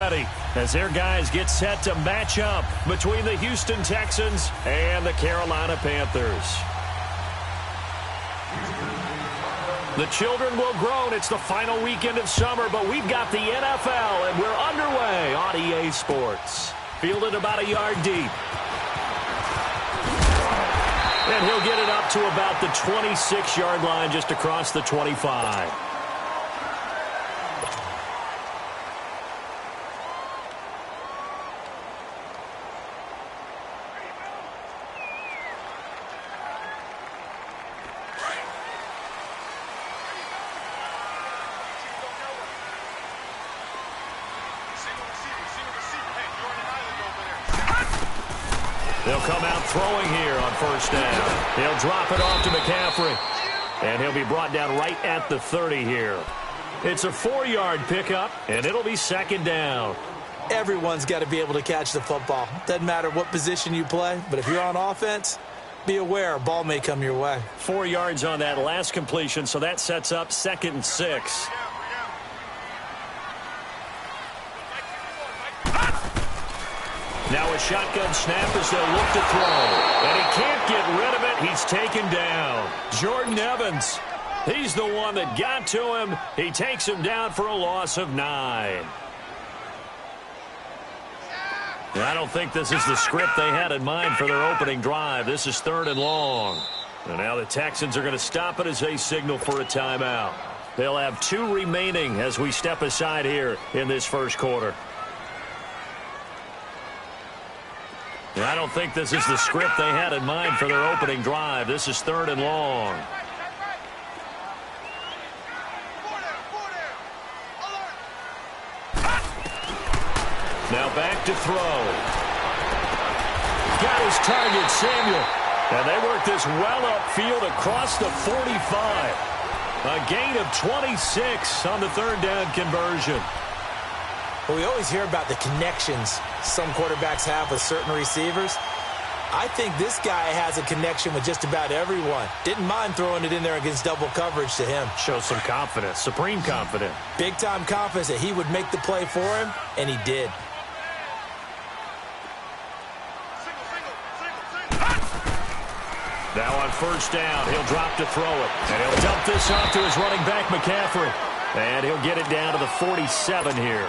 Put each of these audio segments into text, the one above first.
As their guys get set to match up between the Houston Texans and the Carolina Panthers. The children will groan. It's the final weekend of summer, but we've got the NFL, and we're underway on EA Sports. Fielded about a yard deep. And he'll get it up to about the 26-yard line, just across the 25. They'll come out throwing here on first down. He'll drop it off to McCaffrey. And he'll be brought down right at the 30 here. It's a 4-yard pickup, and it'll be second down. Everyone's got to be able to catch the football. Doesn't matter what position you play, but if you're on offense, be aware a ball may come your way. 4 yards on that last completion, so that sets up 2nd and 6. Now a shotgun snap as they'll look to throw. And he can't get rid of it. He's taken down. Jordan Evans. He's the one that got to him. He takes him down for a loss of 9. I don't think this is the script they had in mind for their opening drive. This is 3rd and long. And now the Texans are going to stop it as they signal for a timeout. They'll have 2 remaining as we step aside here in this first quarter. I don't think this is the script they had in mind for their opening drive. This is 3rd and long. Now back to throw. Got his target, Samuel. And they work this well upfield across the 45. A gain of 26 on the 3rd down conversion. Well, we always hear about the connections some quarterbacks have with certain receivers. I think this guy has a connection with just about everyone. Didn't mind throwing it in there against double coverage to him. Shows some confidence, supreme confidence. Big-time confidence that he would make the play for him, and he did. Now on first down, he'll drop to throw it. And he'll dump this off to his running back, McCaffrey. And he'll get it down to the 47 here.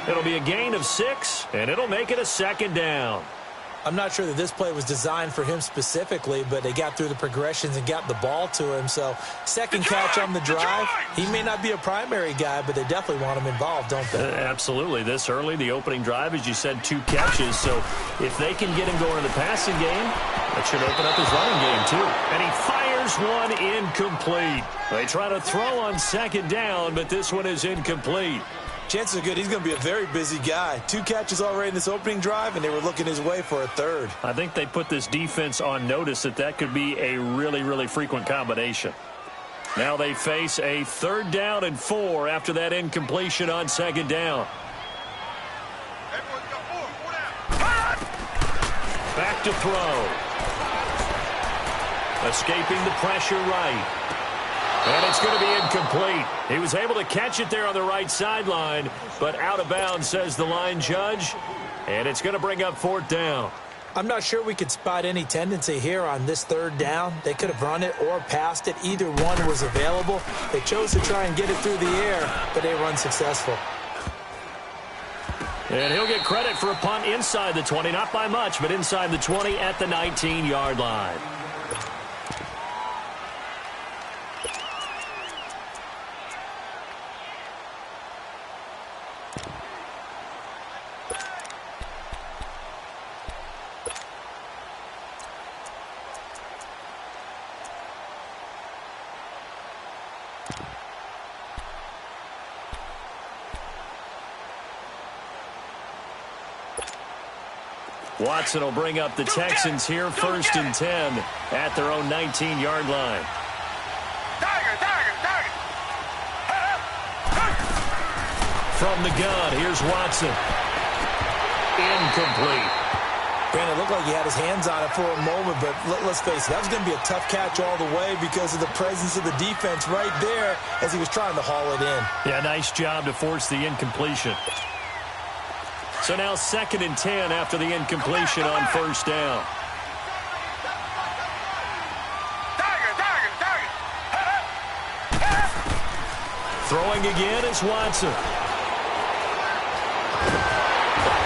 It'll be a gain of 6, and it'll make it a 2nd down. I'm not sure that this play was designed for him specifically, but they got through the progressions and got the ball to him. So, second catch on the drive. He may not be a primary guy, but they definitely want him involved, don't they? Absolutely. This early, the opening drive, as you said, 2 catches. So, if they can get him going in the passing game, that should open up his running game, too. And he fires one incomplete. They try to throw on 2nd down, but this one is incomplete. Chances are good he's going to be a very busy guy. 2 catches already in this opening drive, and they were looking his way for a 3rd. I think they put this defense on notice that could be a really, really frequent combination. Now they face a 3rd down and 4 after that incompletion on 2nd down. Back to throw. Escaping the pressure right. And it's going to be incomplete. He was able to catch it there on the right sideline, but out of bounds, says the line judge. And it's going to bring up 4th down. I'm not sure we could spot any tendency here on this 3rd down. They could have run it or passed it. Either one was available. They chose to try and get it through the air, but they were unsuccessful. And he'll get credit for a punt inside the 20. Not by much, but inside the 20 at the 19-yard line. Watson will bring up the Texans here, 1st and 10 at their own 19-yard line. From the gun, here's Watson. Incomplete. Brandon, it looked like he had his hands on it for a moment, but let's face it, that was going to be a tough catch all the way because of the presence of the defense right there as he was trying to haul it in. Yeah, nice job to force the incompletion. So now 2nd and 10 after the incompletion on first down. Throwing again is Watson.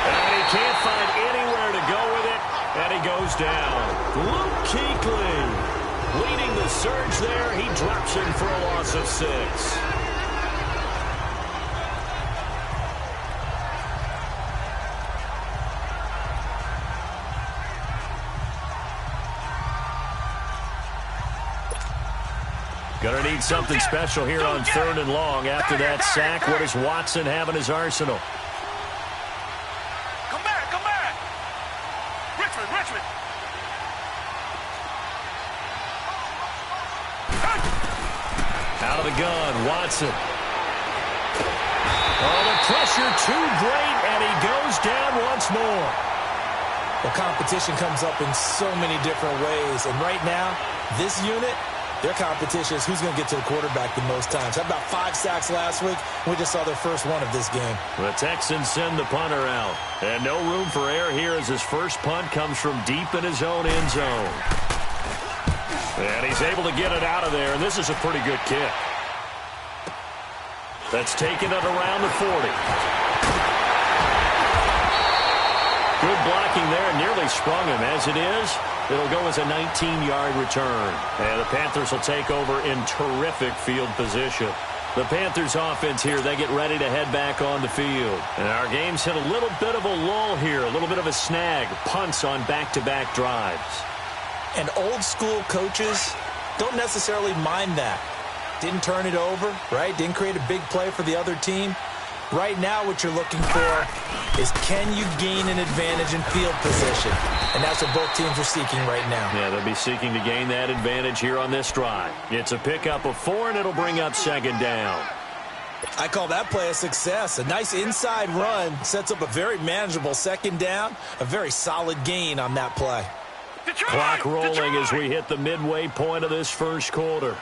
And he can't find anywhere to go with it, and he goes down. Luke Kuechly leading the surge there. He drops in for a loss of 6. Gonna need something special here on 3rd and long. After that sack, what does Watson have in his arsenal? Come back. Richmond. Out of the gun, Watson. Oh, the pressure too great, and he goes down once more. The competition comes up in so many different ways, and right now, this unit, their competition is who's going to get to the quarterback the most times. How about 5 sacks last week? We just saw their first one of this game. The Texans send the punter out. And no room for error here as his first punt comes from deep in his own end zone. And he's able to get it out of there, and this is a pretty good kick. That's taken it around the 40. Good blocking there, nearly sprung him. As it is, it'll go as a 19-yard return. And the Panthers will take over in terrific field position. The Panthers offense here, they get ready to head back on the field. And our game's hit a little bit of a lull here, a little bit of a snag. Punts on back-to-back drives. And old-school coaches don't necessarily mind that. Didn't turn it over, right? Didn't create a big play for the other team. Right now what you're looking for is can you gain an advantage in field position? And that's what both teams are seeking right now. Yeah, they'll be seeking to gain that advantage here on this drive. It's a pickup of 4, and it'll bring up 2nd down. I call that play a success. A nice inside run sets up a very manageable 2nd down. A very solid gain on that play. Clock rolling as we hit the midway point of this first quarter.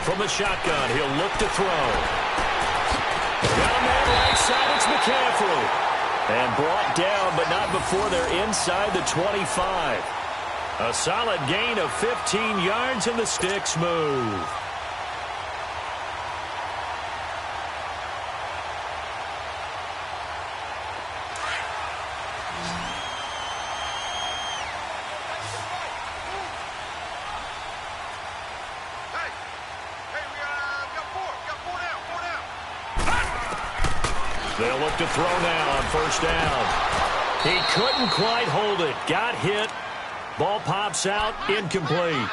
From the shotgun, he'll look to throw. Got a man right side, it's McCaffrey. And brought down, but not before they're inside the 25. A solid gain of 15 yards, and the sticks move. They'll look to throw now on first down. He couldn't quite hold it. Got hit. Ball pops out. Incomplete.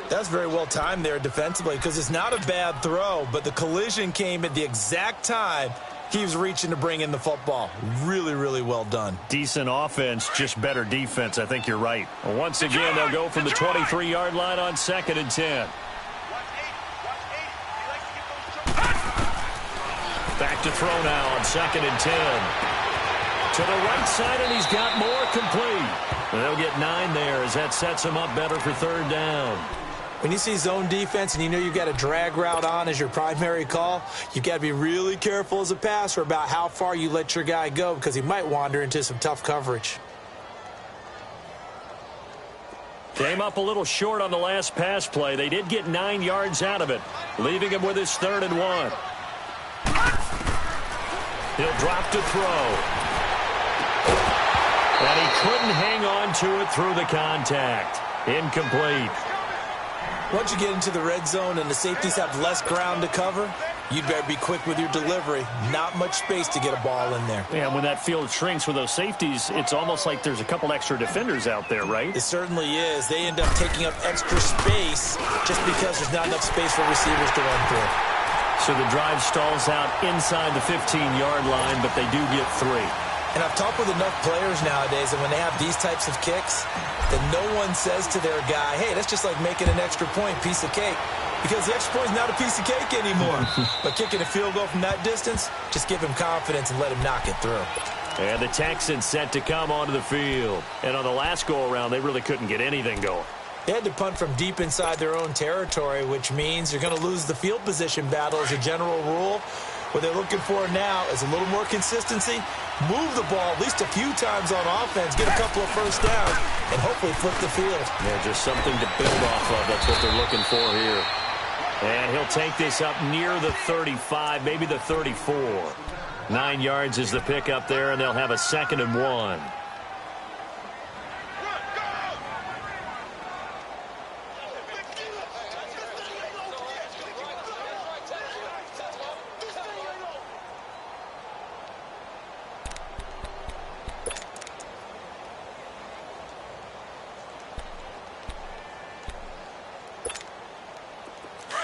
That's very well timed there defensively because it's not a bad throw, but the collision came at the exact time he was reaching to bring in the football. Really, really well done. Decent offense, just better defense. I think you're right. Once again, they'll go from the 23-yard line on 2nd and 10. Back to throw now on 2nd and 10. To the right side, and he's got more complete. They'll get 9 there as that sets him up better for 3rd down. When you see zone defense and you know you've got a drag route on as your primary call, you've got to be really careful as a passer about how far you let your guy go because he might wander into some tough coverage. Came up a little short on the last pass play. They did get 9 yards out of it, leaving him with his 3rd and 1. He'll drop to throw. And he couldn't hang on to it through the contact. Incomplete. Once you get into the red zone and the safeties have less ground to cover, you'd better be quick with your delivery. Not much space to get a ball in there. Yeah, when that field shrinks with those safeties, it's almost like there's a couple extra defenders out there, right? It certainly is. They end up taking up extra space just because there's not enough space for receivers to run through. So the drive stalls out inside the 15-yard line, but they do get 3. And I've talked with enough players nowadays that when they have these types of kicks, that no one says to their guy, hey, that's just like making an extra point, piece of cake. Because the extra point is not a piece of cake anymore. But kicking a field goal from that distance, just give him confidence and let him knock it through. And the Texans set to come onto the field. And on the last go-around, they really couldn't get anything going. They had to punt from deep inside their own territory, which means you're going to lose the field position battle as a general rule. What they're looking for now is a little more consistency, move the ball at least a few times on offense, get a couple of first downs, and hopefully flip the field. Yeah, just something to build off of. That's what they're looking for here. And he'll take this up near the 35, maybe the 34. 9 yards is the pickup there, and they'll have a 2nd and 1.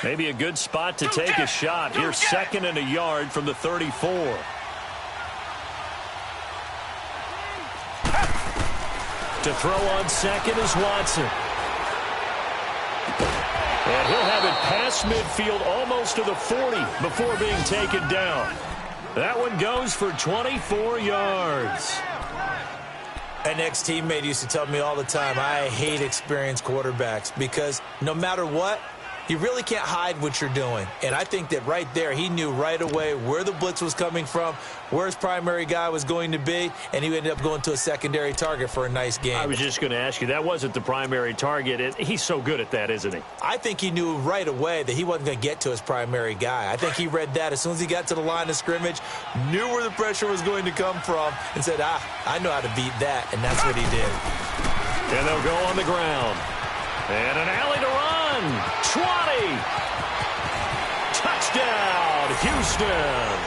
Maybe a good spot to take a shot. Here's 2nd and a yard from the 34. To throw on 2nd is Watson. And he'll have it past midfield almost to the 40 before being taken down. That one goes for 24 yards. An ex-teammate used to tell me all the time, I hate experienced quarterbacks because no matter what, you really can't hide what you're doing. And I think that right there, he knew right away where the blitz was coming from, where his primary guy was going to be, and he ended up going to a secondary target for a nice game. I was just going to ask you, that wasn't the primary target. He's so good at that, isn't he? I think he knew right away that he wasn't going to get to his primary guy. I think he read that as soon as he got to the line of scrimmage, knew where the pressure was going to come from, and said, I know how to beat that, and that's what he did. And they'll go on the ground. And an alley to run. 20. Touchdown, Houston.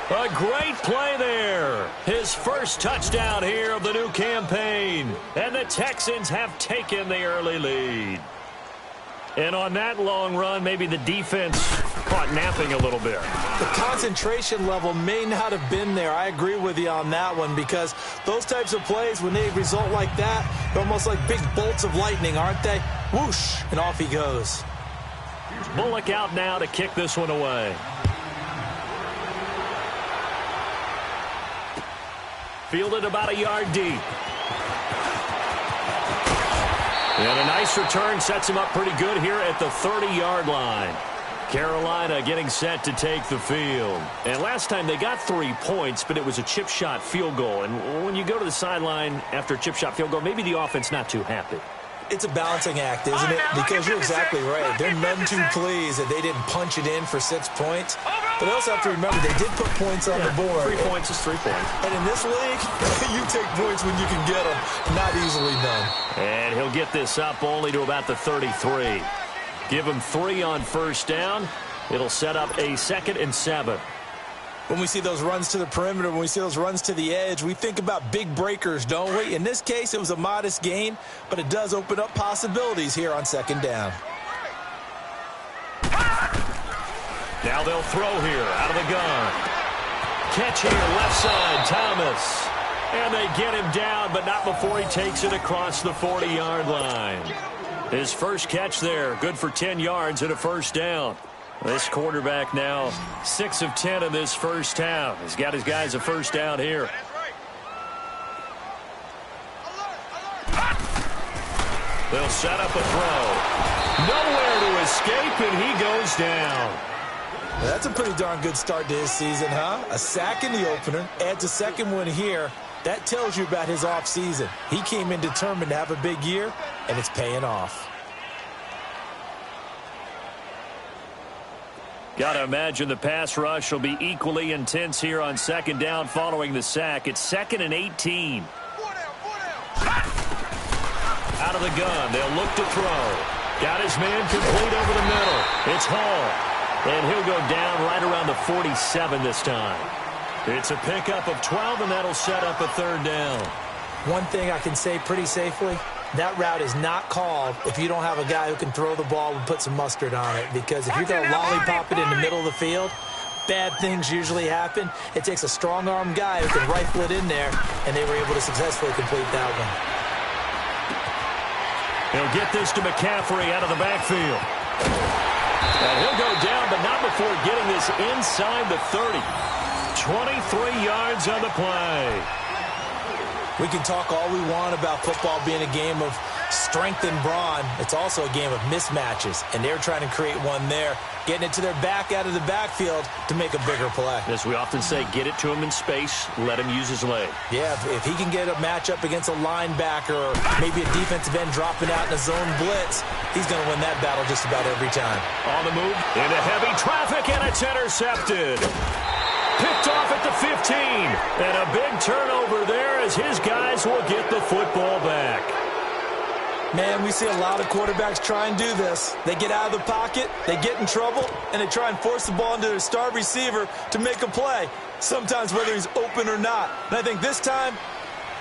A great play there. His first touchdown here of the new campaign. And the Texans have taken the early lead. And on that long run, maybe the defense caught napping a little bit. The concentration level may not have been there. I agree with you on that one because those types of plays, when they result like that, they're almost like big bolts of lightning, aren't they? Whoosh, and off he goes. Bullock out now to kick this one away. Fielded about a yard deep. And a nice return sets him up pretty good here at the 30-yard line. Carolina getting set to take the field. And last time they got 3 points, but it was a chip shot field goal. And when you go to the sideline after a chip shot field goal, maybe the offense not too happy. It's a balancing act, isn't it? Because you're exactly right. They're none too pleased that they didn't punch it in for 6 points. But they also have to remember they did put points on the board. 3 points is 3 points. And in this league, you take points when you can get them. Not easily done. And he'll get this up only to about the 33. Give him 3 on first down. It'll set up a 2nd and 7. When we see those runs to the perimeter, when we see those runs to the edge, we think about big breakers, don't we? In this case, it was a modest gain, but it does open up possibilities here on 2nd down. Now they'll throw here out of the gun. Catch here, left side, Thomas. And they get him down, but not before he takes it across the 40-yard line. His first catch there, good for 10 yards and a first down. This quarterback now 6 of 10 in this first half. He's got his guys a first down here. They'll set up a throw. Nowhere to escape, and he goes down. That's a pretty darn good start to his season, huh? A sack in the opener, adds a second one here. That tells you about his offseason. He came in determined to have a big year, and it's paying off. Got to imagine the pass rush will be equally intense here on 2nd down following the sack. It's 2nd and 18. Out of the gun, they'll look to throw. Got his man complete over the middle. It's Hall. And he'll go down right around the 47 this time. It's a pickup of 12, and that'll set up a 3rd down. One thing I can say pretty safely, that route is not called if you don't have a guy who can throw the ball and put some mustard on it. Because if you're going to lollipop it in the middle of the field, bad things usually happen. It takes a strong-arm guy who can rifle it in there, and they were able to successfully complete that one. He'll get this to McCaffrey out of the backfield. And he'll go down, but not before getting this inside the 30. 23 yards on the play. We can talk all we want about football being a game of strength and brawn. It's also a game of mismatches, and they're trying to create one there, getting it to their back out of the backfield to make a bigger play. As we often say, get it to him in space, let him use his leg. Yeah, if he can get a matchup against a linebacker or maybe a defensive end dropping out in a zone blitz, he's going to win that battle just about every time. On the move, into heavy traffic, and it's intercepted. Picked off at the 15, and a big turnover there as his guys will get the football back. Man, we see a lot of quarterbacks try and do this. They get out of the pocket, they get in trouble, and they try and force the ball into their star receiver to make a play, sometimes whether he's open or not. And I think this time,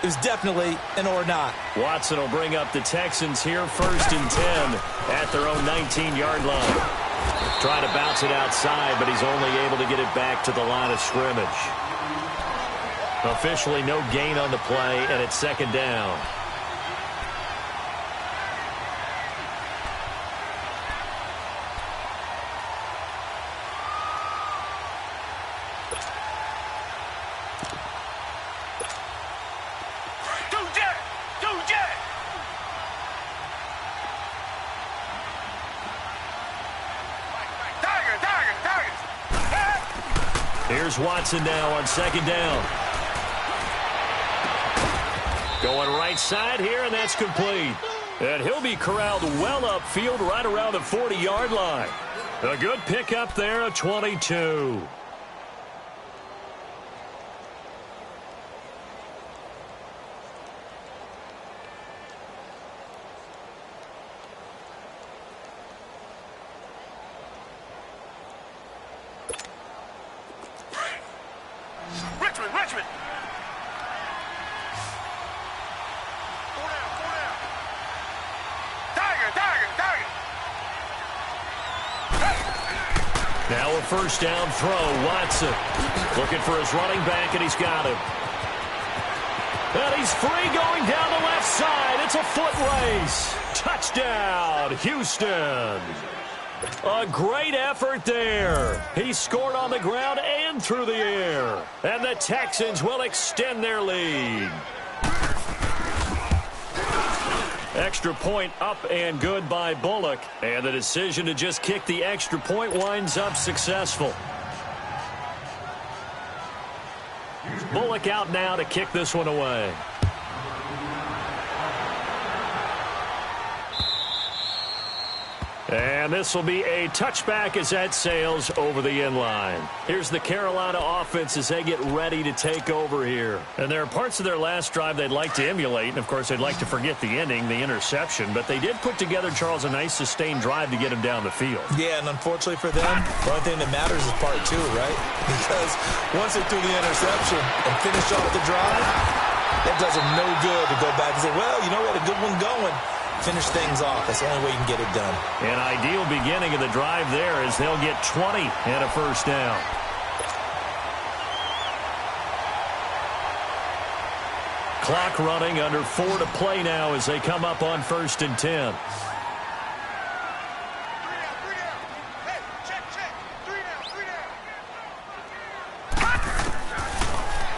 it was definitely an or not. Watson will bring up the Texans here, 1st and 10 at their own 19-yard line. Trying to bounce it outside, but he's only able to get it back to the line of scrimmage. Officially no gain on the play, and it's 2nd down. Here's Watson now on 2nd down. Going right side here, and that's complete. And he'll be corralled well upfield right around the 40-yard line. A good pickup there, a 22. Richmond. Tiger. Now a 1st down throw. Watson looking for his running back, and he's got him. And he's free going down the left side. It's a foot race. Touchdown, Houston. A great effort there. He scored on the ground and through the air. And the Texans will extend their lead. Extra point up and good by Bullock. And the decision to just kick the extra point winds up successful. Bullock out now to kick this one away. And this will be a touchback as that sails over the inline. Here's the Carolina offense as they get ready to take over here. And there are parts of their last drive they'd like to emulate. And, of course, they'd like to forget the ending, the interception. But they did put together, Charles, a nice sustained drive to get him down the field. Yeah, and unfortunately for them, the only thing that matters is part 2, right? Because once they threw the interception and finished off the drive, that does them no good to go back and say, well, you know, we had a good one going. Finish things off. That's the only way you can get it done. An ideal beginning of the drive there as they'll get 20 and a 1st down. Clock running, under 4 to play now as they come up on 1st and 10.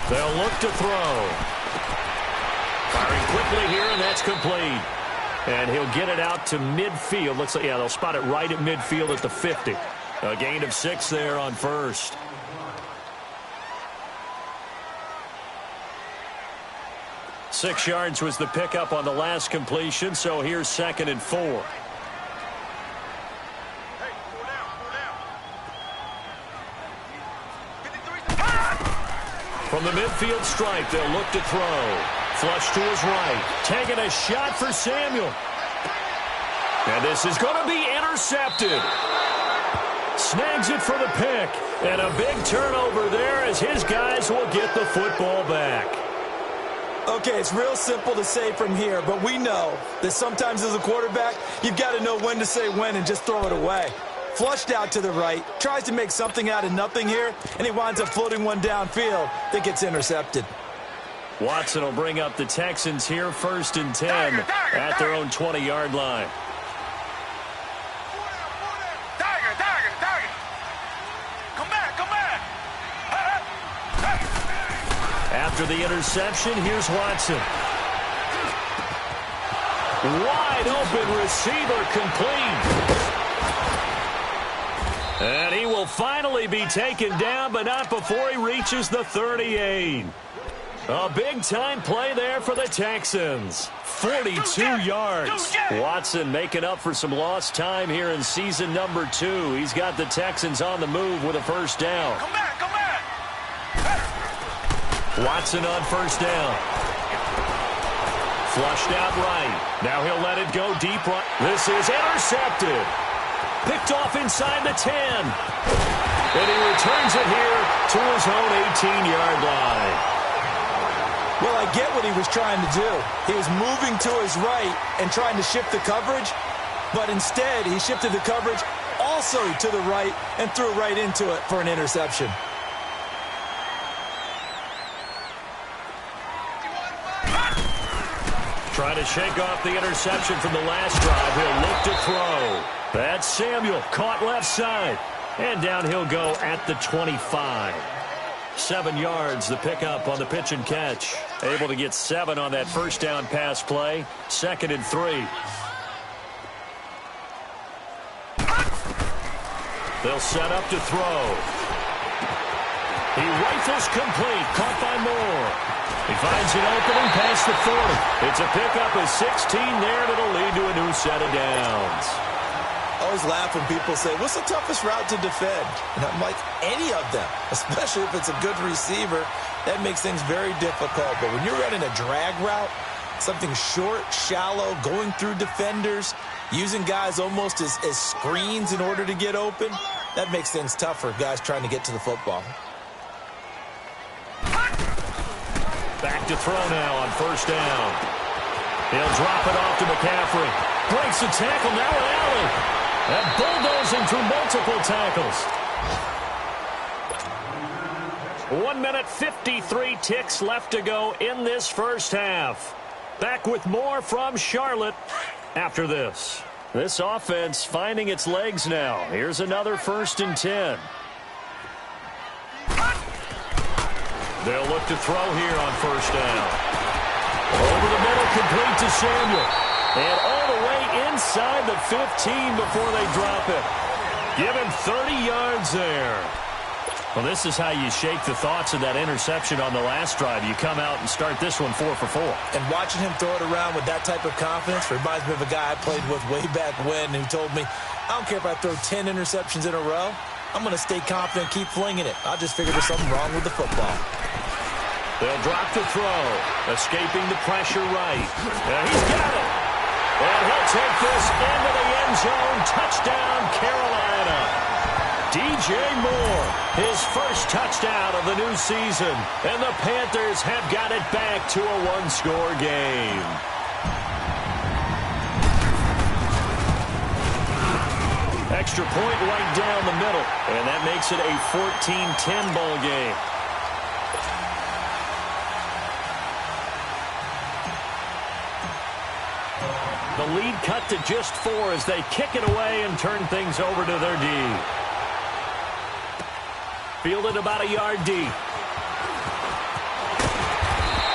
They'll look to throw. Firing quickly here, and that's complete. And he'll get it out to midfield. Looks like, yeah, they'll spot it right at midfield at the 50. A gain of 6 there on 1st. Six yards was the pickup on the last completion, so here's 2nd and 4. From the midfield stripe, they'll look to throw. Flush to his right. Taking a shot for Samuel. And this is going to be intercepted. Snags it for the pick. And a big turnover there as his guys will get the football back. Okay, it's real simple to say from here, but we know that sometimes as a quarterback, you've got to know when to say when and just throw it away. Flushed out to the right, tries to make something out of nothing here, and he winds up floating one downfield that gets intercepted. Watson will bring up the Texans here, 1st and 10 at their own 20-yard line. Tiger. Come back. After the interception, here's Watson. Wide open receiver complete. And he will finally be taken down, but not before he reaches the 38. A big-time play there for the Texans. 42 yards. Watson making up for some lost time here in season number 2. He's got the Texans on the move with a first down. Come back, come back. Watson on first down. Flushed out right. Now he'll let it go deep right. This is intercepted. Picked off inside the 10. And he returns it here to his own 18-yard line. Well, I get what he was trying to do. He was moving to his right and trying to shift the coverage, but instead he shifted the coverage also to the right and threw right into it for an interception. Trying to shake off the interception from the last drive. He'll look to throw. That's Samuel, caught left side. And down he'll go at the 25. 7 yards, the pickup on the pitch and catch. Able to get 7 on that first down pass play. 2nd and 3. They'll set up to throw. He rifles complete, caught by Moore. He finds an opening past the 40. It's a pickup of 16 there, and it'll lead to a new set of downs. I always laugh when people say, what's the toughest route to defend? And I'm like, any of them, especially if it's a good receiver. That makes things very difficult. But when you're running a drag route, something short, shallow, going through defenders, using guys almost as screens in order to get open, that makes things tough for guys trying to get to the football. Back to throw now on first down. He'll drop it off to McCaffrey. Breaks the tackle, now an alley. And bulldozing through multiple tackles. 1 minute, 53 ticks left to go in this first half. Back with more from Charlotte after this. This offense finding its legs now. Here's another 1st and 10. They'll look to throw here on first down. Over the middle, complete to Samuel. And all the way inside the 15 before they drop it. Give him 30 yards there. Well, this is how you shake the thoughts of that interception on the last drive. You come out and start this one 4 for 4. And watching him throw it around with that type of confidence reminds me of a guy I played with way back when who told me, I don't care if I throw 10 interceptions in a row. I'm going to stay confident, keep flinging it. I just figured there's something wrong with the football. They'll drop the throw. Escaping the pressure right. And he's got it. And he'll take this into the end zone. Touchdown, Carolina. DJ Moore, his first touchdown of the new season. And the Panthers have got it back to a one-score game. Extra point right down the middle. And that makes it a 14-10 ball game. The lead cut to just 4 as they kick it away and turn things over to their D. Fielded about a yard deep.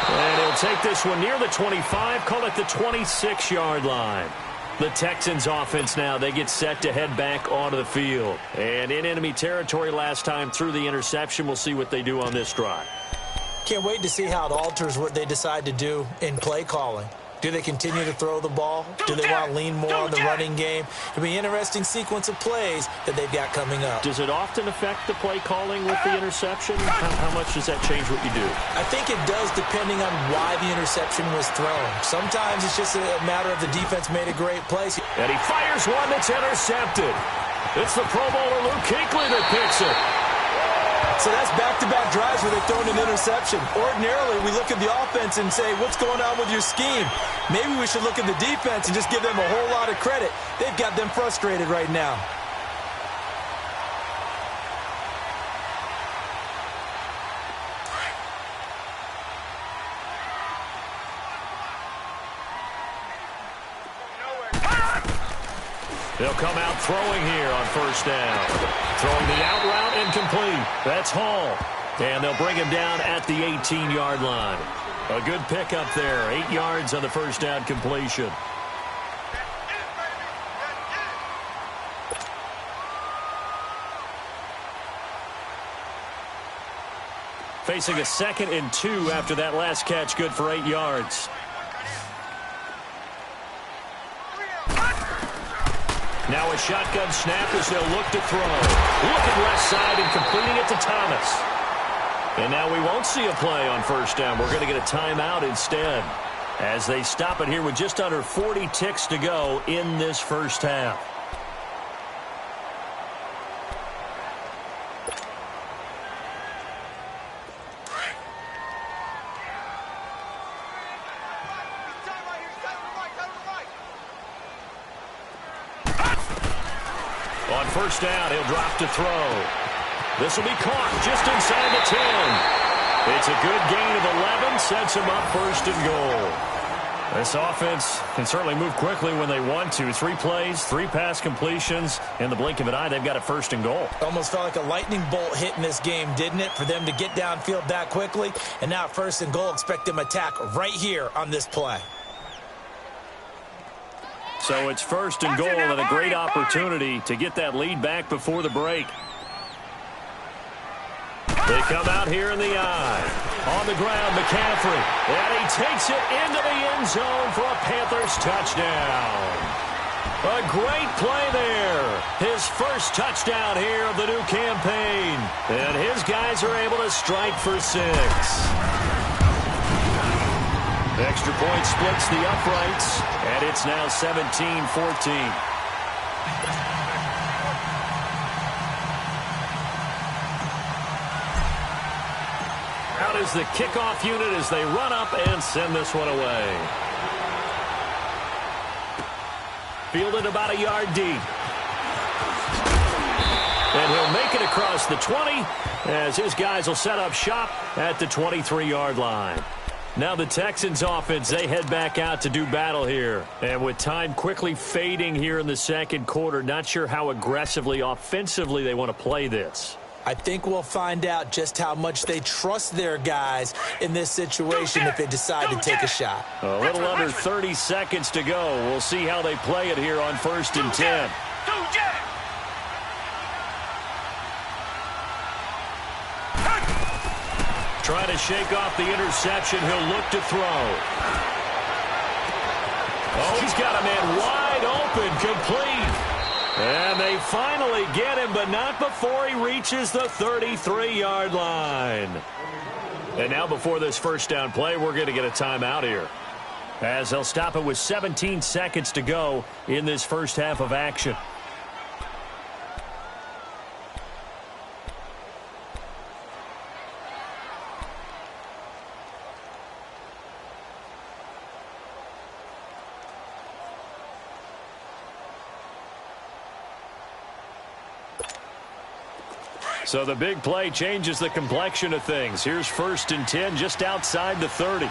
And he'll take this one near the 25, call it the 26-yard line. The Texans offense now, they get set to head back onto the field. And in enemy territory last time through the interception. We'll see what they do on this drive. Can't wait to see how it alters what they decide to do in play calling. Do they continue to throw the ball? Do they want to lean more on the running game? It'll be an interesting sequence of plays that they've got coming up. Does it often affect the play calling with the interception? How much does that change what you do? I think it does depending on why the interception was thrown. Sometimes it's just a matter of the defense made a great play. And he fires one that's intercepted. It's the Pro Bowler Luke Kuechly that picks it. So that's back-to-back drives where they've thrown an interception. Ordinarily, we look at the offense and say, what's going on with your scheme? Maybe we should look at the defense and just give them a whole lot of credit. They've got them frustrated right now. They'll come out throwing here on first down. Throwing the out route incomplete. That's Hall. And they'll bring him down at the 18-yard line. A good pickup there. 8 yards on the first down completion. Facing a 2nd and 2 after that last catch, good for 8 yards. Now a shotgun snap as they'll look to throw. Looking left side and completing it to Thomas. And now we won't see a play on first down. We're going to get a timeout instead, as they stop it here with just under 40 ticks to go in this first half. On first down, he'll drop to throw. This will be caught just inside the 10. It's a good gain of 11, sets him up first and goal. This offense can certainly move quickly when they want to. 3 plays, 3 pass completions. In the blink of an eye, they've got it first and goal. Almost felt like a lightning bolt hit in this game, didn't it? For them to get downfield that quickly. And now first and goal, expect them to attack right here on this play. So it's first and goal and a great opportunity to get that lead back before the break. They come out here in the eye. On the ground, McCaffrey. And he takes it into the end zone for a Panthers touchdown. A great play there. His first touchdown here of the new campaign. And his guys are able to strike for 6. Extra point splits the uprights, and it's now 17-14. Out is the kickoff unit as they run up and send this one away. Fielded about a yard deep. And he'll make it across the 20 as his guys will set up shop at the 23-yard line. Now the Texans offense, they head back out to do battle here. And with time quickly fading here in the second quarter, not sure how aggressively, offensively they want to play this. I think we'll find out just how much they trust their guys in this situation if they decide to take a shot. A little under 30 seconds to go. We'll see how they play it here on 1st and 10. Trying to shake off the interception. He'll look to throw. Oh, he's got a man wide open, complete. And they finally get him, but not before he reaches the 33-yard line. And now before this first down play, we're going to get a timeout here, as they'll stop it with 17 seconds to go in this first half of action. So the big play changes the complexion of things. Here's 1st and 10 just outside the 30. Now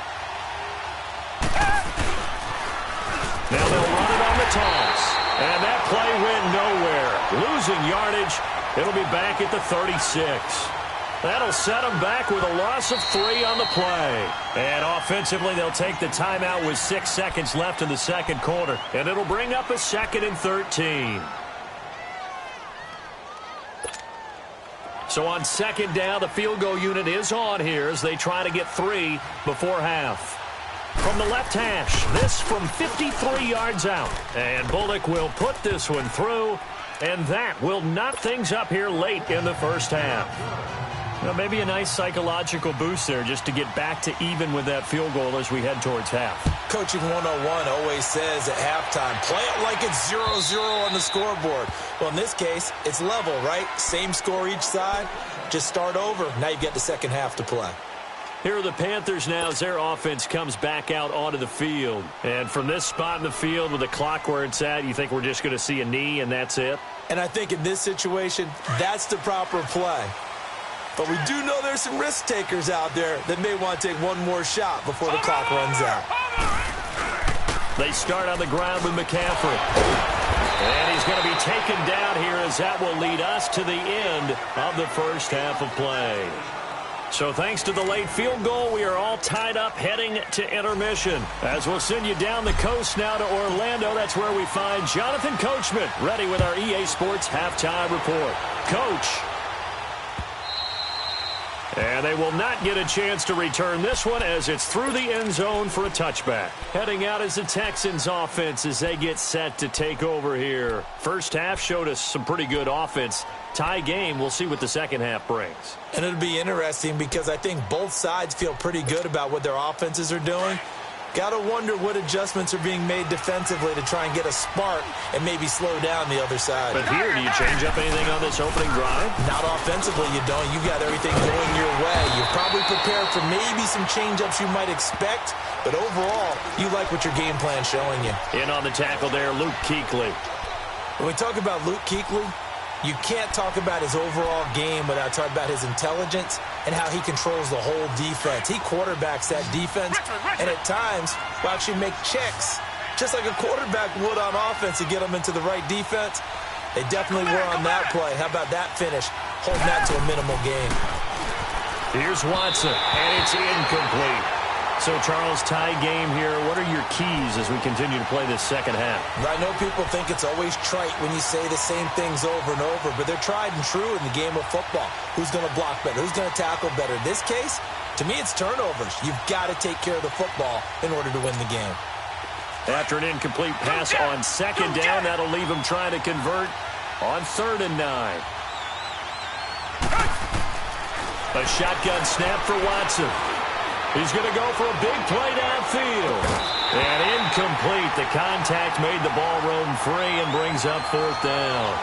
they'll run it on the toss. And that play went nowhere. Losing yardage. It'll be back at the 36. That'll set them back with a loss of 3 on the play. And offensively, they'll take the timeout with 6 seconds left in the second quarter. And it'll bring up a 2nd and 13. So on 2nd down, the field goal unit is on here as they try to get 3 before half. From the left hash, this from 53 yards out. And Bullock will put this one through, and that will knot things up here late in the first half. Now, maybe a nice psychological boost there just to get back to even with that field goal as we head towards half. Coaching 101 always says at halftime, play it like it's 0-0 on the scoreboard. Well, in this case, it's level, right? Same score each side. Just start over. Now you get the second half to play. Here are the Panthers now as their offense comes back out onto the field. And from this spot in the field with the clock where it's at, you think we're just going to see a knee and that's it? And I think in this situation, that's the proper play. But we do know there's some risk takers out there that may want to take one more shot before the clock runs out. They start on the ground with McCaffrey. And he's going to be taken down here as that will lead us to the end of the first half of play. So thanks to the late field goal, we are all tied up heading to intermission. As we'll send you down the coast now to Orlando, that's where we find Jonathan Coachman ready with our EA Sports Halftime Report. Coach. And they will not get a chance to return this one as it's through the end zone for a touchback. Heading out is the Texans offense as they get set to take over here. First half showed us some pretty good offense. Tie game, we'll see what the second half brings. And it'll be interesting because I think both sides feel pretty good about what their offenses are doing. Got to wonder what adjustments are being made defensively to try and get a spark and maybe slow down the other side. But here, do you change up anything on this opening drive? Not offensively, you don't. You got everything going your way. You're probably prepared for maybe some change-ups you might expect, but overall, you like what your game plan's showing you. In on the tackle there, Luke Kuechly. When we talk about Luke Kuechly, you can't talk about his overall game without talking about his intelligence and how he controls the whole defense. He quarterbacks that defense, and at times will actually make checks, just like a quarterback would on offense to get them into the right defense. They definitely were on that play. How about that finish? Holding that to a minimal gain. Here's Watson, and it's incomplete. So, Charles, tie game here. What are your keys as we continue to play this second half? I know people think it's always trite when you say the same things over and over, but they're tried and true in the game of football. Who's going to block better? Who's going to tackle better? In this case, to me, it's turnovers. You've got to take care of the football in order to win the game. After an incomplete pass on second down, that'll leave him trying to convert on 3rd and 9. A shotgun snap for Watson. He's going to go for a big play downfield. And incomplete. The contact made the ball roam free and brings up 4th down.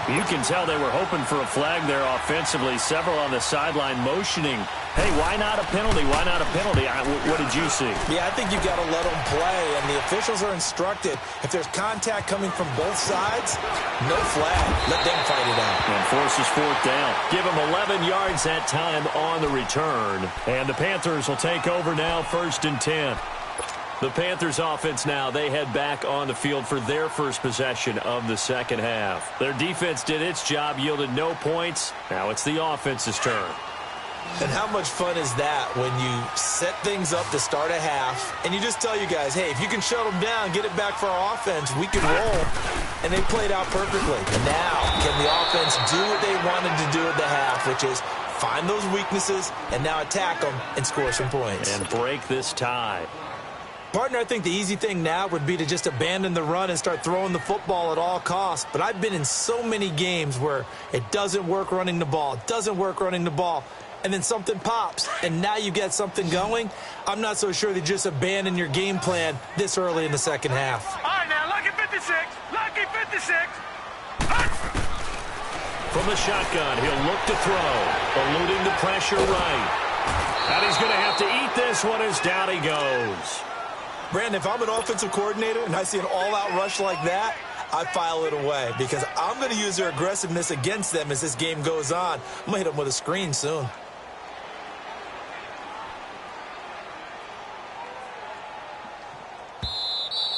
You can tell they were hoping for a flag there offensively. Several on the sideline motioning. Hey, why not a penalty? Why not a penalty? What did you see? Yeah, I think you've got to let them play, and the officials are instructed. If there's contact coming from both sides, no flag. Let them fight it out. And forces 4th down. Give them 11 yards that time on the return. And the Panthers will take over now, 1st and 10. The Panthers offense now, they head back on the field for their first possession of the second half. Their defense did its job, yielded no points. Now it's the offense's turn. And how much fun is that when you set things up to start a half and you just tell you guys, hey, if you can shut them down, get it back for our offense, we can roll. And they played out perfectly. And now can the offense do what they wanted to do at the half, which is find those weaknesses and now attack them and score some points. And break this tie. Partner, I think the easy thing now would be to just abandon the run and start throwing the football at all costs. But I've been in so many games where it doesn't work running the ball. It doesn't work running the ball. And then something pops, and now you get something going. I'm not so sure that you just abandon your game plan this early in the second half. All right, now, lucky 56. Lucky 56. From the shotgun, he'll look to throw, eluding the pressure right. And he's going to have to eat this one as down he goes. Brandon, if I'm an offensive coordinator and I see an all-out rush like that, I file it away because I'm going to use their aggressiveness against them as this game goes on. I'm going to hit them with a screen soon.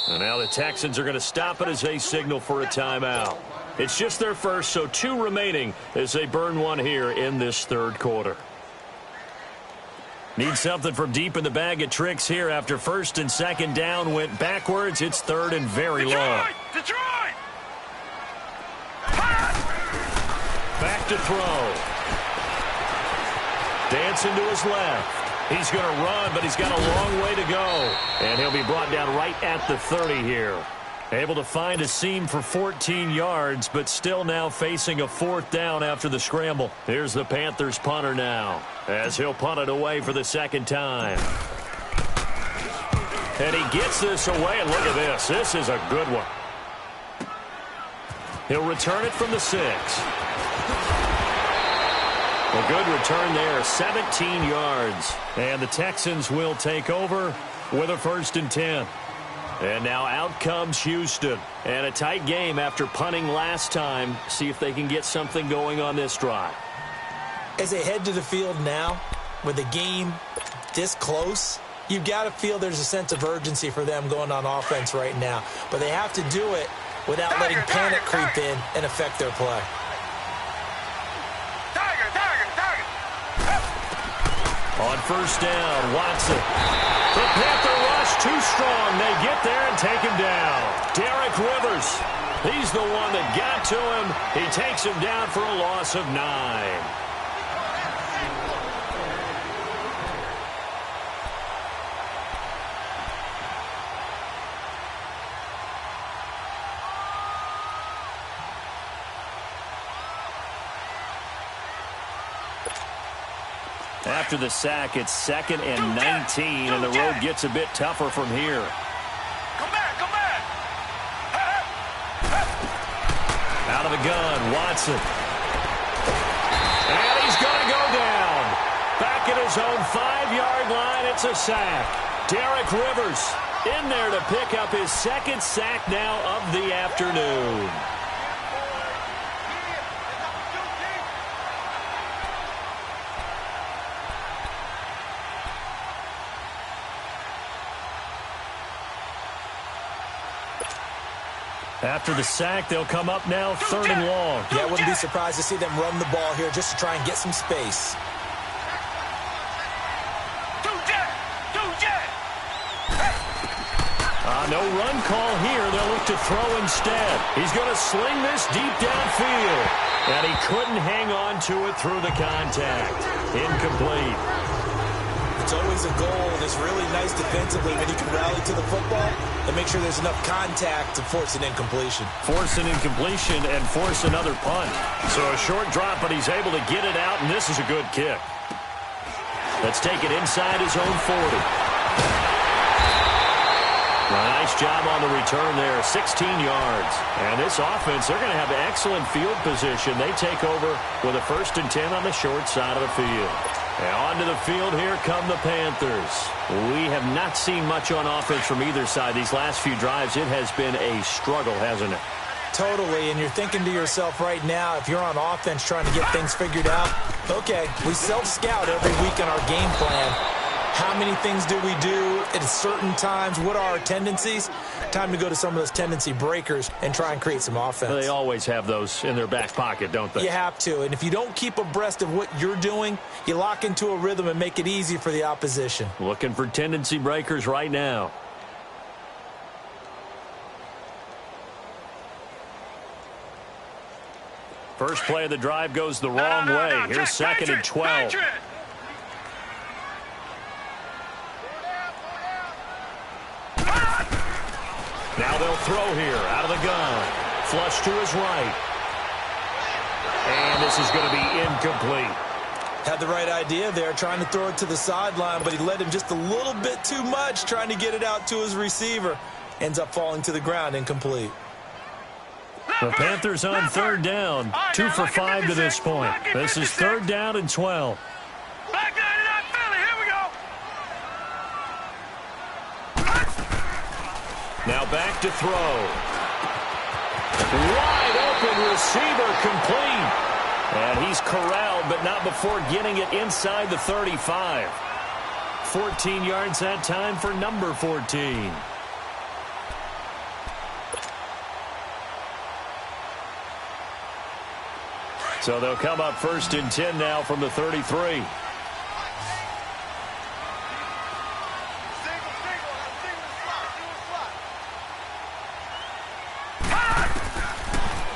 And now the Texans are going to stop it as they signal for a timeout. It's just their first, so 2 remaining as they burn one here in this 3rd quarter. Need something from deep in the bag of tricks here after 1st and 2nd down went backwards. It's 3rd and very long. Detroit! Back to throw. Dancing to his left. He's going to run, but he's got a long way to go. And he'll be brought down right at the 30 here. Able to find a seam for 14 yards, but still now facing a 4th down after the scramble. Here's the Panthers punter now, as he'll punt it away for the 2nd time. And he gets this away, and look at this. This is a good one. He'll return it from the 6. A good return there, 17 yards. And the Texans will take over with a 1st and 10. And now out comes Houston. And a tight game after punting last time. See if they can get something going on this drive. As they head to the field now, with the game this close, you've got to feel there's a sense of urgency for them going on offense right now. But they have to do it without letting panic creep in and affect their play. On 1st down, Watson. The Panther rush too strong. They get there and take him down. Derek Rivers. He's the one that got to him. He takes him down for a loss of 9. After the sack, it's 2nd and 19, and the road gets a bit tougher from here. Come back, come back. Out of the gun, Watson. And he's going to go down. Back at his own 5-yard line, it's a sack. Derek Rivers in there to pick up his 2nd sack now of the afternoon. After the sack, they'll come up now 3rd and long. Yeah, I wouldn't be surprised to see them run the ball here just to try and get some space. No run call here. They'll look to throw instead. He's going to sling this deep downfield. And he couldn't hang on to it through the contact. Incomplete. It's always a goal, and it's really nice defensively when you can rally to the football and make sure there's enough contact to force an incompletion. Force an incompletion and force another punt. So a short drop, but he's able to get it out, and this is a good kick. Let's take it inside his own 40. Nice job on the return there, 16 yards. And this offense, they're going to have excellent field position. They take over with a 1st and 10 on the short side of the field. And onto the field, here come the Panthers. We have not seen much on offense from either side. These last few drives, it has been a struggle, hasn't it? Totally, and you're thinking to yourself right now, if you're on offense trying to get things figured out, okay, we self-scout every week in our game plan. How many things do we do at certain times? What are our tendencies? Time to go to some of those tendency breakers and try and create some offense. They always have those in their back pocket, don't they? You have to, and if you don't keep abreast of what you're doing, you lock into a rhythm and make it easy for the opposition. Looking for tendency breakers right now. First play of the drive goes the wrong way. Here's 2nd and 12. Now they'll throw here out of the gun. Flush to his right. And this is going to be incomplete. Had the right idea there, trying to throw it to the sideline, but he led him just a little bit too much, trying to get it out to his receiver. Ends up falling to the ground, incomplete. The Panthers on 3rd down, 2 for 5 to this point. This is 3rd down and 12. Back there to that Philly. Here we go. Now back to throw. Wide open receiver complete. And he's corralled, but not before getting it inside the 35. 14 yards that time for number 14. So they'll come up 1st and 10 now from the 33.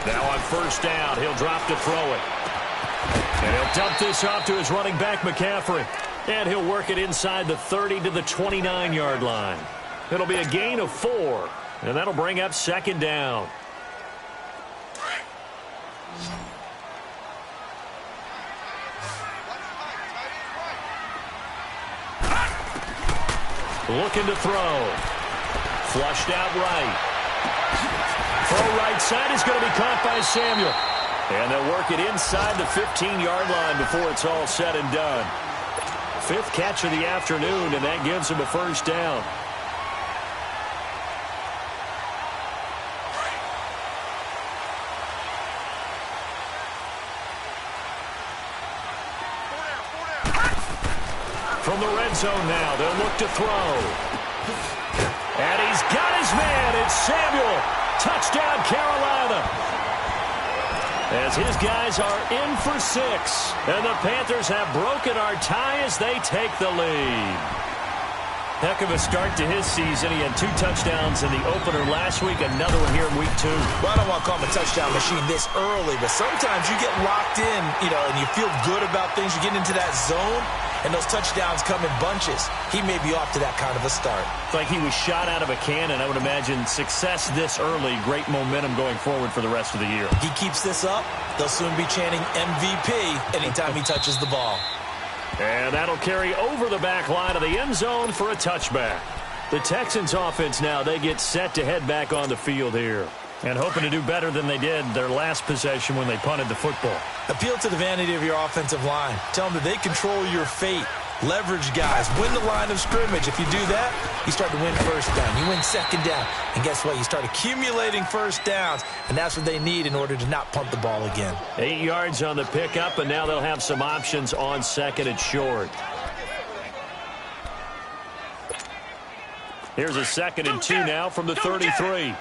Now on 1st down, he'll drop to throw it. And he'll dump this off to his running back, McCaffrey. And he'll work it inside the 30 to the 29-yard line. It'll be a gain of 4, and that'll bring up 2nd down. Looking to throw. Flushed out right. Throw right side is going to be caught by Samuel. And they'll work it inside the 15-yard line before it's all said and done. 5th catch of the afternoon, and that gives him a 1st down. From the red zone now, they'll look to throw. And he's got his man. It's Samuel. Touchdown, Carolina. As his guys are in for 6. And the Panthers have broken our tie as they take the lead. Heck of a start to his season. He had 2 touchdowns in the opener last week, another one here in week 2. Well, I don't want to call him a touchdown machine this early, but sometimes you get locked in, and you feel good about things. You get into that zone, and those touchdowns come in bunches. He may be off to that kind of a start. It's like he was shot out of a cannon. I would imagine success this early, great momentum going forward for the rest of the year. He keeps this up, they'll soon be chanting MVP anytime he touches the ball. And that'll carry over the back line of the end zone for a touchback. The Texans offense now, they get set to head back on the field here. And hoping to do better than they did their last possession when they punted the football. Appeal to the vanity of your offensive line. Tell them that they control your fate. Leverage guys. Win the line of scrimmage. If you do that, you start to win first down. You win second down. And guess what? You start accumulating first downs. And that's what they need in order to not punt the ball again. 8 yards on the pickup, and now they'll have some options on second and short. Here's a 2nd and 2 now from the 33.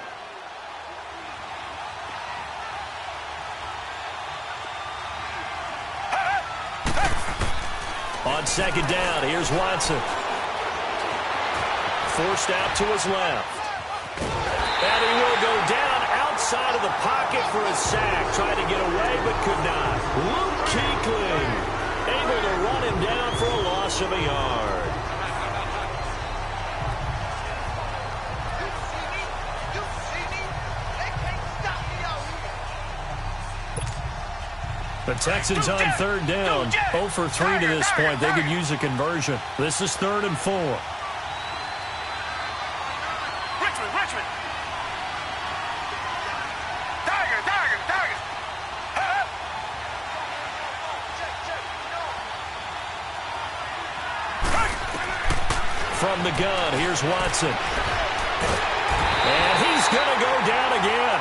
On second down, here's Watson. Forced out to his left. And he will go down outside of the pocket for a sack. Tried to get away, but could not. Luke Kuechly able to run him down for a loss of a yard. The Texans on third down, 0 for 3 to this point. They could use a conversion. This is 3rd and 4. Richmond. Tigers. From the gun, here's Watson. And he's going to go down again.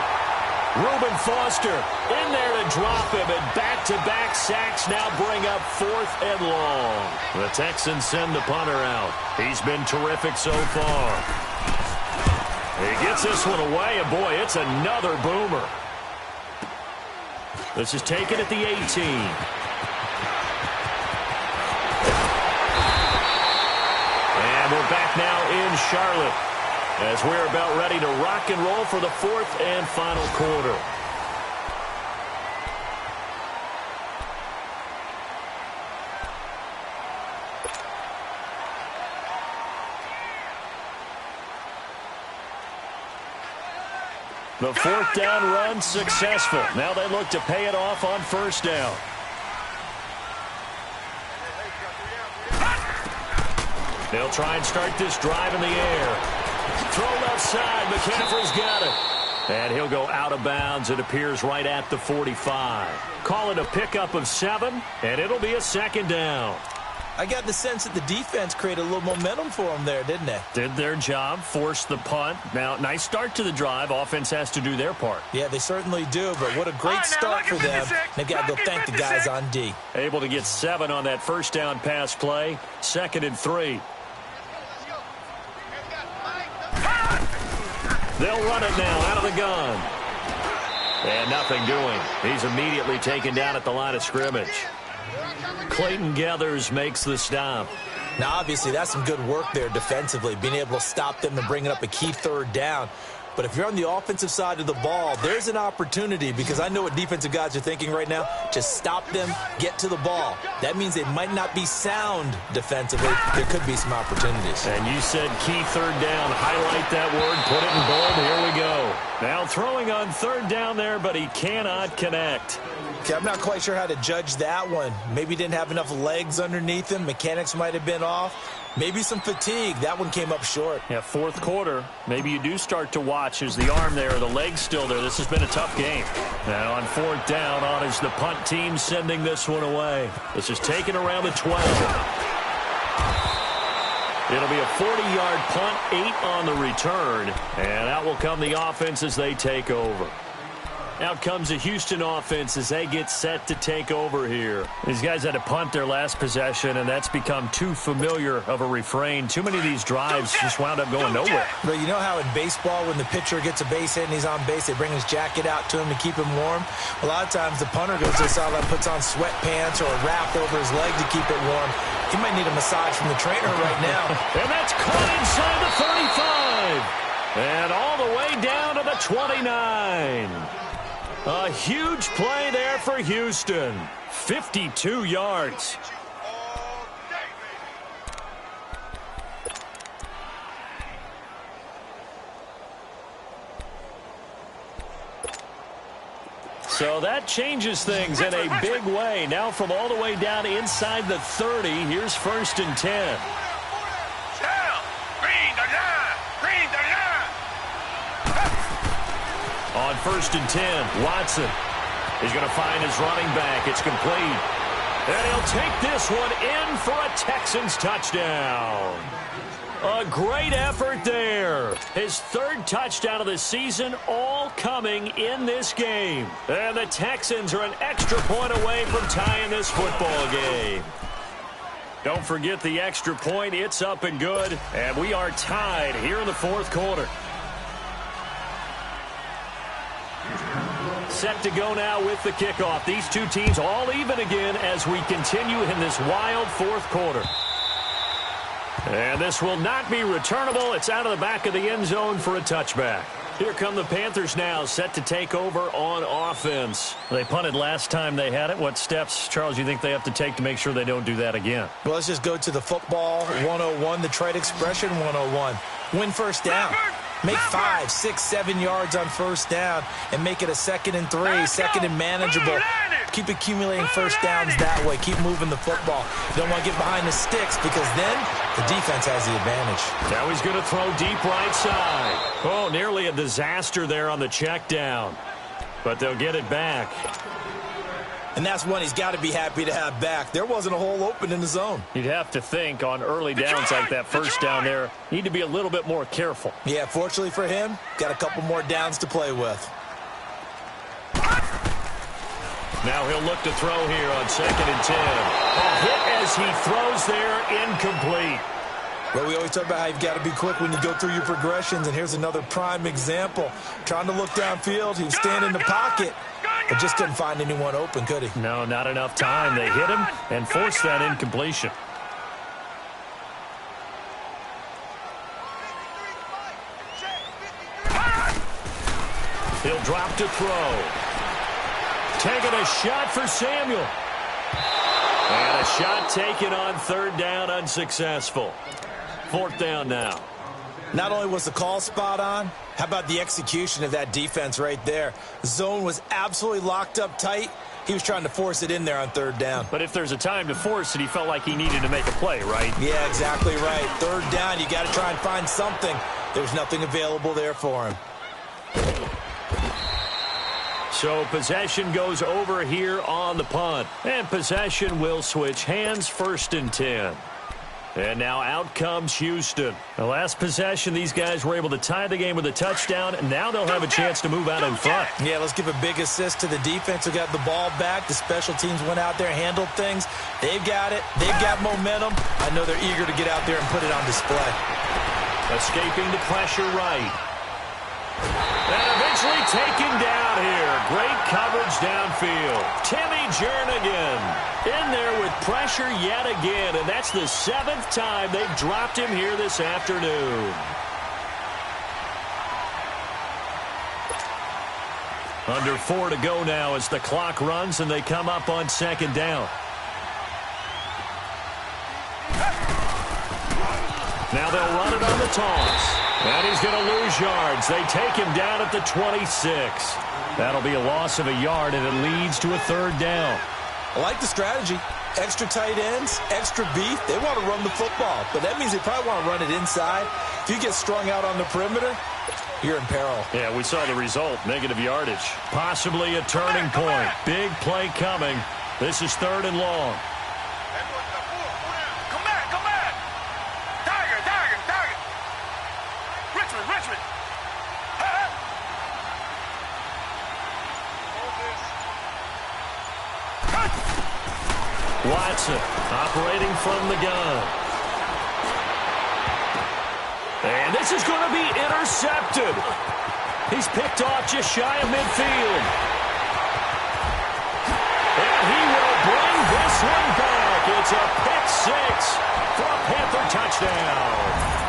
Reuben Foster in there to drop him, and back-to-back sacks now bring up 4th and long. The Texans send the punter out. He's been terrific so far. He gets this one away, and boy, it's another boomer. This is taken at the 18. And we're back now in Charlotte, as we're about ready to rock and roll for the 4th and final quarter. The 4th down run successful. Now they look to pay it off on 1st down. They'll try and start this drive in the air. Throw left side. McCaffrey's got it. And he'll go out of bounds. It appears right at the 45. Call it a pickup of 7, and it'll be a 2nd down. I got the sense that the defense created a little momentum for them there, didn't they? Did their job, forced the punt. Now, nice start to the drive. Offense has to do their part. Yeah, they certainly do, but what a great start for them. They've got to go thank the guys on D. Able to get 7 on that 1st down pass play. 2nd and 3. They'll run it now out of the gun. And nothing doing. He's immediately taken down at the line of scrimmage. Clayton Gathers makes the stop. Now, obviously, that's some good work there defensively, being able to stop them and bringing up a key 3rd down. But if you're on the offensive side of the ball, there's an opportunity, because I know what defensive guys are thinking right now. Just stop them, get to the ball. That means they might not be sound defensively. There could be some opportunities. And you said key 3rd down. Highlight that word. Put it in bold. Here we go. Now throwing on 3rd down there, but he cannot connect. Okay, I'm not quite sure how to judge that one. Maybe he didn't have enough legs underneath him. Mechanics might have been off. Maybe some fatigue. That one came up short. Yeah, 4th quarter. Maybe you do start to watch. Is the arm there or the leg's still there? This has been a tough game. Now on 4th down, on is the punt team sending this one away. This is taken around the 12. It'll be a 40-yard punt, 8 on the return. And out will come the offense as they take over. Out comes the Houston offense as they get set to take over here. These guys had to punt their last possession, and that's become too familiar of a refrain. Too many of these drives just wound up going nowhere. But you know how in baseball, when the pitcher gets a base hit and he's on base, they bring his jacket out to him to keep him warm? A lot of times the punter goes to the sideline, puts on sweatpants or a wrap over his leg to keep it warm. He might need a massage from the trainer right now. And that's caught inside the 35. And all the way down to the 29. A huge play there for Houston. 52 yards. So that changes things in a big way. Now from all the way down inside the 30, here's 1st and 10. On 1st and 10, Watson is going to find his running back. It's complete. And he'll take this one in for a Texans touchdown. A great effort there. His 3rd touchdown of the season, all coming in this game. And the Texans are an extra point away from tying this football game. Don't forget the extra point. It's up and good. And we are tied here in the 4th quarter. Set to go now with the kickoff. These two teams all even again as we continue in this wild 4th quarter. And this will not be returnable. It's out of the back of the end zone for a touchback. Here come the Panthers now, set to take over on offense. They punted last time they had it. What steps, Charles, you think they have to take to make sure they don't do that again? Well, let's just go to the football 101, the trade expression 101. Win first down. Make 5, 6, 7 yards on first down and make it a 2nd and 3, 2nd and manageable. Keep accumulating first downs that way. Keep moving the football. You don't want to get behind the sticks because then the defense has the advantage. Now he's going to throw deep right side. Oh, nearly a disaster there on the check down. But they'll get it back. And that's one he's got to be happy to have back. There wasn't a hole open in the zone. You'd have to think on early downs like that first down there, need to be a little bit more careful. Yeah, fortunately for him, got a couple more downs to play with. Now he'll look to throw here on 2nd and 10. A hit as he throws there, incomplete. Well, we always talk about how you've got to be quick when you go through your progressions, and here's another prime example. Trying to look downfield, he was standing in the pocket, but just couldn't find anyone open, could he? No, not enough time. They hit him and forced that incompletion. He'll drop to throw. Taking a shot for Samuel. And a shot taken on 3rd down, unsuccessful. 4th down now. Not only was the call spot on, how about the execution of that defense right there? The zone was absolutely locked up tight. He was trying to force it in there on 3rd down. But if there's a time to force it, he felt like he needed to make a play, right? Yeah, exactly right. 3rd down, you got to try and find something. There's nothing available there for him. So possession goes over here on the punt. And possession will switch hands, 1st and 10. And now out comes Houston. The last possession, these guys were able to tie the game with a touchdown, and now they'll have a chance to move out in front. Yeah, let's give a big assist to the defense who got the ball back. The special teams went out there, handled things. They've got it. They've got momentum. I know they're eager to get out there and put it on display. Escaping the pressure right. And eventually taken down here. Great coverage downfield. Timmy Jernigan in there with pressure yet again. And that's the 7th time they've dropped him here this afternoon. Under 4 to go now as the clock runs and they come up on 2nd down. Now they'll run it on the toss. And he's going to lose yards. They take him down at the 26. That'll be a loss of a yard, and it leads to a 3rd down. I like the strategy. Extra tight ends, extra beef. They want to run the football, but that means they probably want to run it inside. If you get strung out on the perimeter, you're in peril. Yeah, we saw the result, negative yardage. Possibly a turning point. Big play coming. This is 3rd and long. Watson operating from the gun. And this is going to be intercepted. He's picked off just shy of midfield. And he will bring this one back. It's a pick 6 for a Panther touchdown.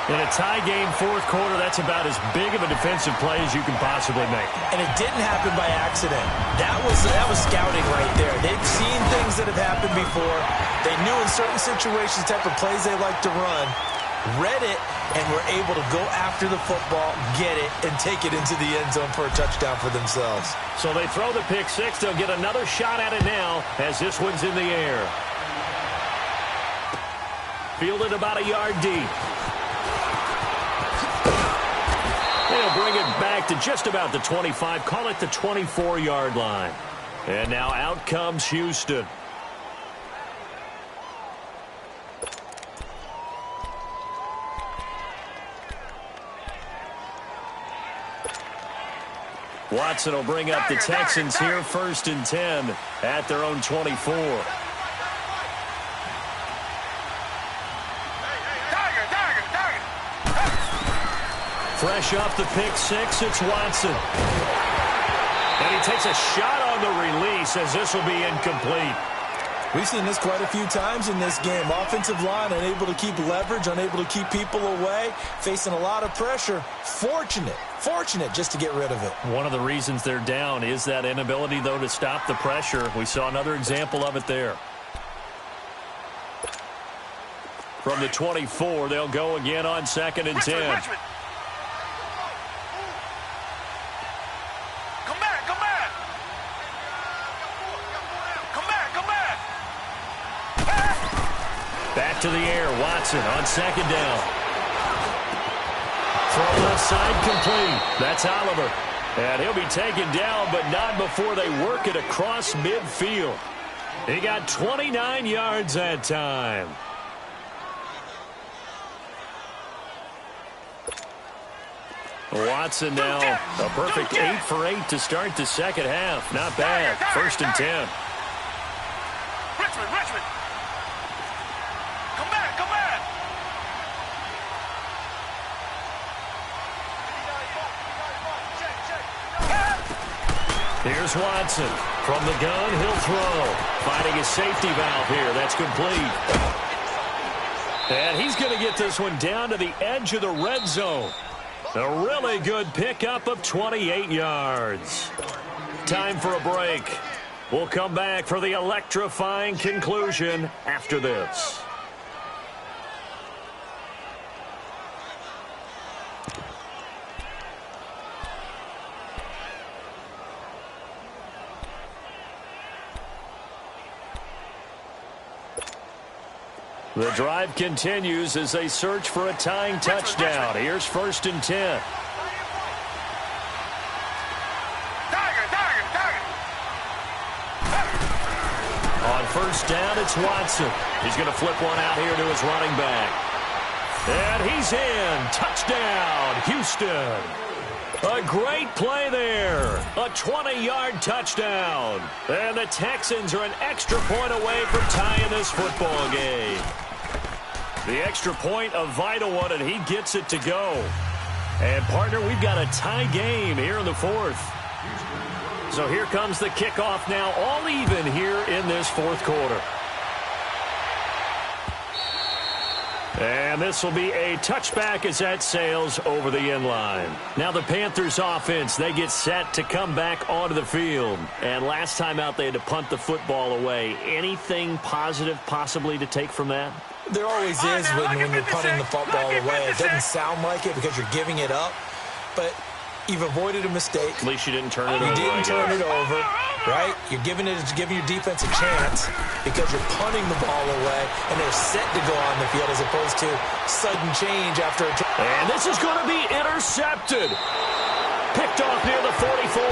In a tie game 4th quarter, that's about as big of a defensive play as you can possibly make. And it didn't happen by accident. That was scouting right there. They've seen things that have happened before. They knew in certain situations the type of plays they like to run, read it, and were able to go after the football, get it, and take it into the end zone for a touchdown for themselves. So they throw the pick six. They'll get another shot at it now as this one's in the air. Fielded about a yard deep. They'll bring it back to just about the 25. Call it the 24-yard line. And now out comes Houston. Watson will bring up the Texans here, 1st and 10 at their own 24. Fresh off the pick six, it's Watson. And he takes a shot on the release as this will be incomplete. We've seen this quite a few times in this game. Offensive line unable to keep leverage, unable to keep people away, facing a lot of pressure. Fortunate just to get rid of it. One of the reasons they're down is that inability, though, to stop the pressure. We saw another example of it there. From the 24, they'll go again on 2nd and 10. Richmond. Come back. Back to the air, Watson on 2nd down. Throw left side complete. That's Oliver. And he'll be taken down, but not before they work it across midfield. He got 29 yards that time. Watson now a perfect 8 for 8 to start the second half. Not bad. 1st and 10. Richmond. Come back. Here's Watson. From the gun, he'll throw. Finding a safety valve here. That's complete. And he's going to get this one down to the edge of the red zone. A really good pickup of 28 yards. Time for a break. We'll come back for the electrifying conclusion after this. The drive continues as they search for a tying touchdown. Here's 1st and 10. On 1st down, it's Watson. He's going to flip one out here to his running back. And he's in. Touchdown, Houston. A great play there. A 20-yard touchdown. And the Texans are an extra point away from tying this football game. The extra point, a vital one, and he gets it to go. And, partner, we've got a tie game here in the 4th. So here comes the kickoff now, all even here in this 4th quarter. And this will be a touchback as that sails over the end line. Now the Panthers offense, they get set to come back onto the field. And last time out, they had to punt the football away. Anything positive possibly to take from that? There always is when you're punting the football away. It doesn't sound like it because you're giving it up, but you've avoided a mistake. At least you didn't turn it over. You didn't turn it over, right? You're giving your defense a chance because you're punting the ball away, and they're set to go on the field as opposed to sudden change after a turn. And this is going to be intercepted. Picked off near the 44.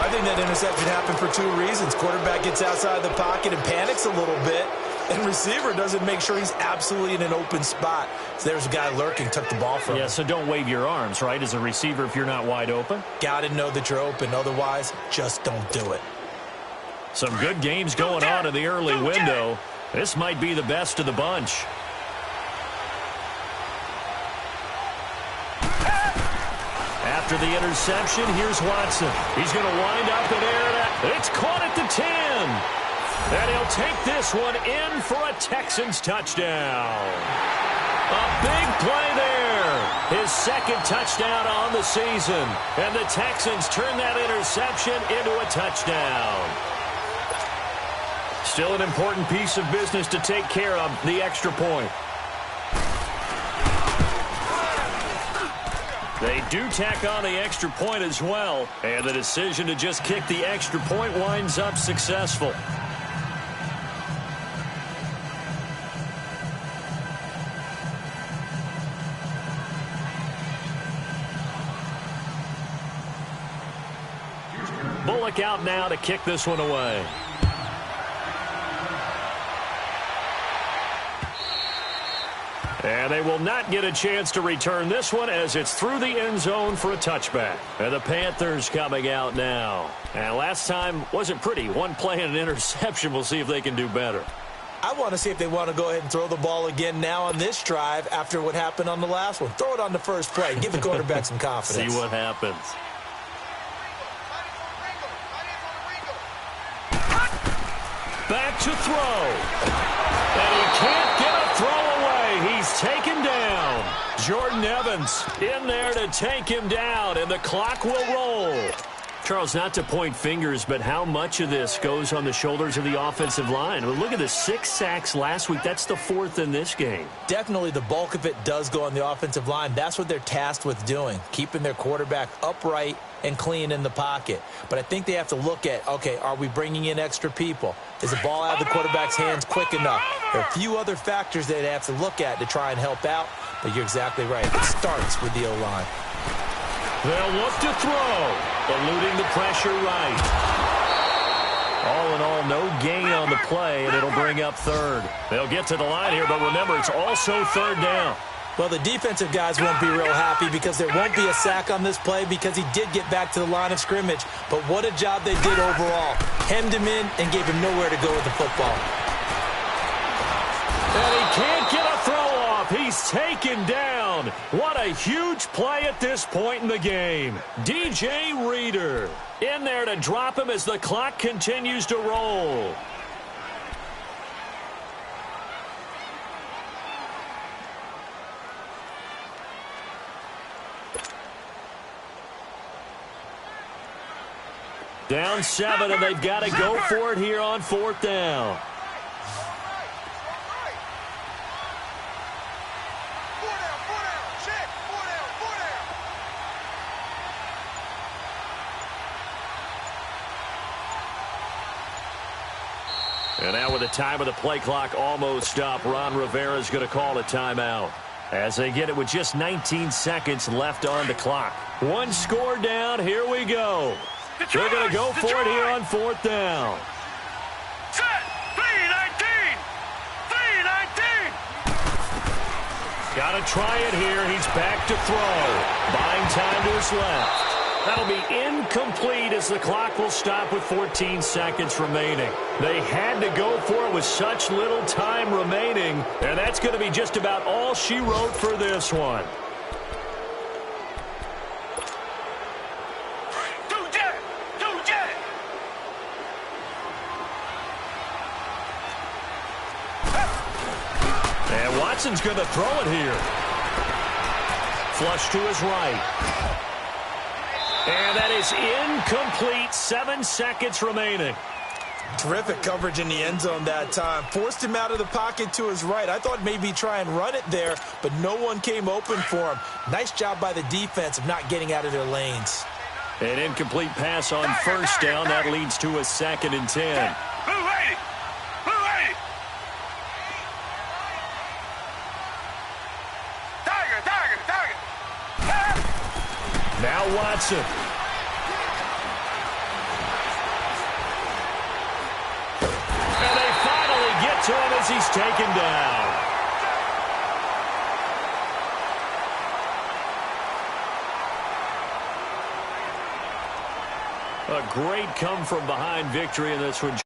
I think that interception happened for 2 reasons. Quarterback gets outside the pocket and panics a little bit, and receiver doesn't make sure he's absolutely in an open spot. So there's a guy lurking, took the ball from him. Yeah, so don't wave your arms, right, as a receiver if you're not wide open. Got to know that you're open. Otherwise, just don't do it. Some good games going on in the early window. This might be the best of the bunch. After the interception, here's Watson. He's going to wind up and air it out. It's caught at the 10. And he'll take this one in for a Texans touchdown. A big play there. His 2nd touchdown on the season. And the Texans turn that interception into a touchdown. Still an important piece of business to take care of, the extra point. do tack on the extra point as well. And the decision to just kick the extra point winds up successful. Bullock out now to kick this one away. And they will not get a chance to return this one as it's through the end zone for a touchback. And the Panthers coming out now. And last time wasn't pretty. One play and an interception. We'll see if they can do better. I want to see if they want to go ahead and throw the ball again now on this drive after what happened on the last one. Throw it on the first play. Give the quarterback some confidence. See what happens. Back to throw. And he can't get a throw away. He's taken down. Jordan Evans in there to take him down, and the clock will roll. Charles, not to point fingers, but how much of this goes on the shoulders of the offensive line? Well, look at the 6 sacks last week. That's the 4th in this game. Definitely the bulk of it does go on the offensive line. That's what they're tasked with doing, keeping their quarterback upright and clean in the pocket. But I think they have to look at, okay, are we bringing in extra people? Is the ball out of the quarterback's hands quick enough? There are a few other factors they'd have to look at to try and help out, but you're exactly right. It starts with the O-line. They'll look to throw, eluding the pressure right. All in all, no gain on the play, and it'll bring up third. They'll get to the line here, but remember, it's also third down. Well, the defensive guys won't be real happy because there won't be a sack on this play because he did get back to the line of scrimmage. But what a job they did overall. Hemmed him in and gave him nowhere to go with the football. And he can't get a throw off. He's taken down. What a huge play at this point in the game. DJ Reader in there to drop him as the clock continues to roll. Down 7, and they've got to go for it here on 4th down. And now with the time of the play clock almost up, Ron Rivera's going to call a timeout as they get it with just 19 seconds left on the clock. One score down. Here we go. They're going to go for it here on 4th down. Set. 3-19. 3-19. Got to try it here. He's back to throw. Buying time to his left. That'll be incomplete as the clock will stop with 14 seconds remaining. They had to go for it with such little time remaining, and that's going to be just about all she wrote for this one. And Watson's going to throw it here. Flush to his right. And that is incomplete. 7 seconds remaining. Terrific coverage in the end zone that time. Forced him out of the pocket to his right. I thought maybe try and run it there, but no one came open for him. Nice job by the defense of not getting out of their lanes. An incomplete pass on 1st down. That leads to a 2nd and 10. Now Watson. And they finally get to him as he's taken down. A great come-from-behind victory in this one.